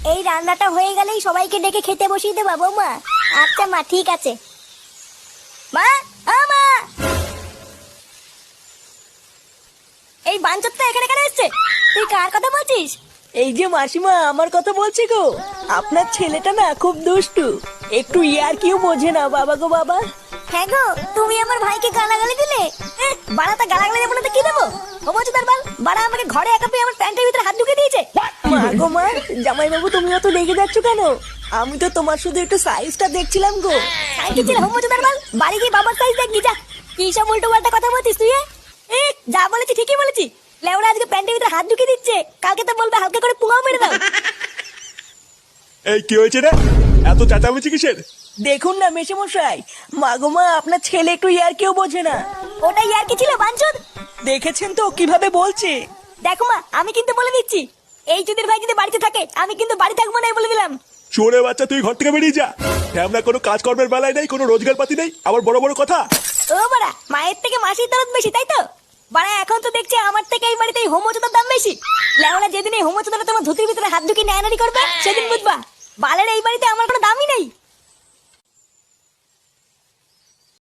এই রান্নাটা হয়ে গেলেই সবাইকে ডেকে খেতে বসিয়ে দেবা বৌমা। আচ্ছা মা, ঠিক আছে। মা, মা, এই বাঞ্চতটা এখানে কেন এসছে? তুই কার কথা বলছিস? এই যে মাসিমা, আমার কথা বলছি গো। আপনার ছেলেটা না খুব দুষ্টু, একটু ইয়ার কিউ বোঝে না বাবা গো বাবা। হ্যাঁ গো, তুমি আমার ভাইকে গালাগালি দিলে। বাড়াটা গালাগালি দেবো না তো কি দেবো? ও বলছো তার বাল, বাড়া আমাকে ঘরে একা পেয়ে আমার প্যান্টের ভিতরে হাত ঢুকে দিয়েছে। মা গো মা, জামাই বাবু তুমি অত রেগে যাচ্ছ কেন? আমি তো তোমার শুধু একটু সাইজটা দেখছিলাম গো। সাইকেল ছিল হোম তার বাল, বাড়ি গিয়ে বাবার সাইজ দেখবি যা। কি সব উল্টো পাল্টা কথা বলছিস তুই? যা বলেছি ঠিকই বলেছি। লেওরা আজকে প্যান্টের ভিতরে হাত ঢুকে দিচ্ছে, কালকে তো বলবে হালকা করে পুঙাও মেরে দাও। এই কি হয়েছে রে? এত চেঁচামেচি কিসের? দেখুন না মেশামশাই, মা গো মা, আপনার ছেলে একটু ইয়ার কিউ বোঝে না। ওটাই আর কি ছিল বাঞ্চুদ? দেখেছেন তো কিভাবে বলছে। দেখো মা, আমি কিন্তু বলে দিচ্ছি, এই চুদির ভাই যদি বাড়িতে থাকে আমি কিন্তু বাড়ি থাকবো না, বলে দিলাম। চোরে বাচ্চা, তুই ঘর থেকে বেরিয়ে যা। আমরা কোনো কাজকর্মের বেলায় নেই, কোনো রোজগার পাতি নেই, আবার বড় বড় কথা। ও বাড়া, মায়ের থেকে মাসির দরদ বেশি, তাই তো? বাড়া এখন তো দেখছি আমার থেকে এই বাড়িতে হোমোচোদার দাম বেশি। লেওরা যেদিন এই হোমোচোদাটা তোমার ধুতির ভিতরে হাত ঢুকিয়ে নেয়ানারি করবে সেদিন বুঝবা বালের এই বাড়িতে আমার কোনো দামই নেই।